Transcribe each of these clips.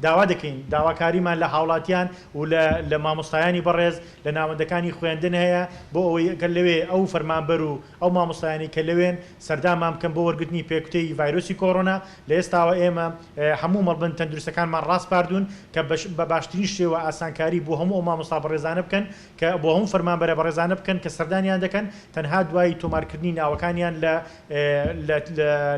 داوا دەکەین داواکاریمان لە هاوڵاتیان و لە مامۆستایانی بەڕێز لە ناوەندەکانی خوێندن هەیە بۆ ئەوەی گەر لەوێ ئەو فەرمانبەر و ئەو مامۆستایانی کە لەوێن سەردامان بکەن بۆ وەرگرتنی پێکوتەی ڤایرۆسی کۆڕۆنا. لە ئێستاوە ئێمە هەموو مەڵبن تەندروستەکانمان ڕاستپاردوون کە بە باشترین شێوە ئاسانکاری بۆ هەموو ئەو مامۆستا بەڕێزانە بکەن کە بۆ هەموو فەرمانبەرە بەڕێزانە بکەن کە سەردانیان دەکەن تەنها دوای تۆمارکردنی ناوەکانیان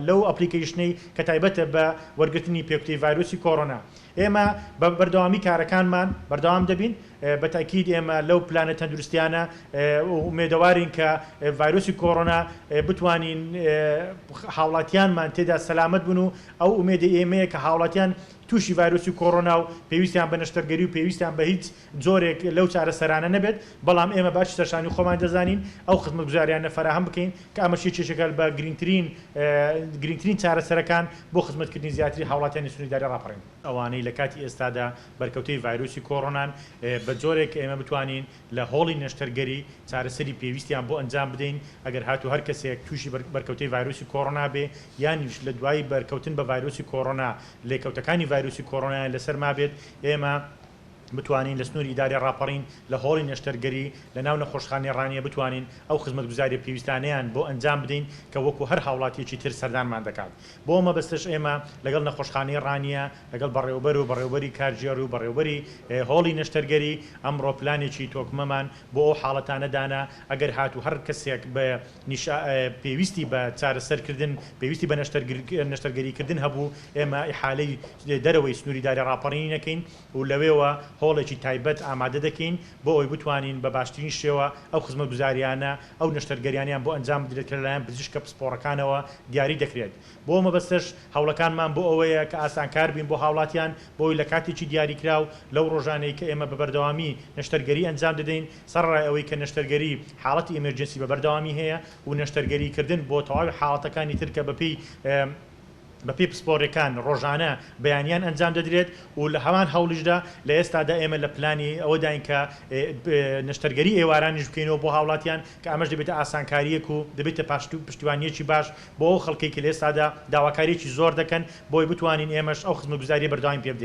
لەو ئەپلیکیشنەی کە تایبەتە بە وەرگرتنی پێکوتەی ڤایرۆسی کۆڕۆنا. ئێمە بە بەردەوامی کارەکانمان بەردەوام دەبین بەتاکید ئێمە لەو پلانە تەندروستیانە ئومێدەوارین کە ڤایرۆسی کۆڕۆنا بتوانین هاوڵاتیانمان تێدا سەلامەت بن و ئەو ئومێدە ئێمەیە کە هاوڵاتیان تووشی ڤایرۆسی کۆڕۆنا و پێویستیان بە نەشتەرگەری و پێویستیان بە هیچ جۆرێک لەو چارەسەرانە نەبێت. بەڵام ئێمە باش سەرشانی خۆمان دەزانین ئەو خزمەتگوزاریانە فراهم بکەین کە ئەمەشی چێشەکە بە گرنگترین چارەسەرەکان بۆ خزمەتکردنی زیاتری هاوڵاتیانی سنووریداری ڕاپەڕین. ئەوانەی لە کاتی ئێستادا بەرکەوتەی ڤایرۆسی کۆڕۆنان بە جۆرێک ئێمە بتوانین لە هۆڵی نەشتەرگەری چارەسەری پێویستیان بۆ ئەنجام بدەین ئەگەر هاتو هەر کەسێک تووشی بەرکەوتەی ڤایرۆسی کۆڕۆنا بێ یانیش لە دوای بەرکەوتن بە ڤایرۆسی کۆڕۆنا لێکەوتەکانی ڤایرۆسی کۆڕۆنا لەسەر ما بێت ئێمە بتوانین لە سنووری ئیداری ڕاپەڕین لە هۆڵی نەشتەرگەری لە ناو نەخۆشخانەی ڕانیە بتوانین ئەو خزمەتگوزاری پێویستانەیان بۆ ئەنجام بدەین کە وەکو هەر هاوڵاتیەکی تر سەردانمان دەکات. بۆ مەبەستش ئێمە لەگەڵ نەخۆشخانەی ڕانیە لەگەڵ بەڕێوەبەر و بەڕێوەبەری کارژێر و بەڕێوەبەری هۆڵی نەشتەرگەری ئەمڕۆ پلانێکی تۆکمەمان بۆ ئەو حاڵەتانەدانا ئەگەر هاتو هەر کەسێک بە پێویستی بە چارەسەرکردن پێویستی بە نەشتەرگەریکردن هەبوو ئێمە ئیحالەی دەرەوەی سنووری ئیداری ڕاپەڕینی نەکەین و لەوێوە هۆڵێکی تایبەت ئامادە دەکەین بۆ ئەوی بتوانین بە باشترین شێوە ئەو خزمەتگوزاریانە ئەو نەشتەرگەریانیان بۆ ئەنجام بدرێت کە لەلایەن پزیشکە پسپۆڕەکانەوە دیاری دەکرێت. بۆ مەبەستش هەوڵەکانمان بۆ ئەوەیە کە ئاسانکار بین بۆ هاوڵاتیان بۆی لە کاتێکی دیاریکراو لەو ڕۆژانەی کە ئێمە بە بەردەوامی نەشتەرگەری ئەنجام دەدەین سەرڕای ئەوەی کە نەشتەرگەری حاڵەتی ئەمەرجەنسی بە بەردەوامی هەیە و نەشتەرگەریکردن بۆ تەواوی حاڵەتەکانی ترکە بەپێی پسپۆڕەکان ڕۆژانە بەیانیان ئەنجام دەدرێت و لە هەمان هەوڵیشدا لە ئێستادا ئێمە لە پلانی ئەوەداین کە نەشتەرگەری ئێوارانیش بکەینەوە بۆ هاوڵاتیان کە ئەمەش دەبێتە ئاسانکاریەک و دەبێتە پشتیوانیەکی باش بۆ ئەو خەڵکێکی لە ئێستادا داواکاریەکی زۆر دەکەن بۆی بتوانین ئێمەش ئەو خزمەتگوزاریە بەردەوامی پێ بدەین.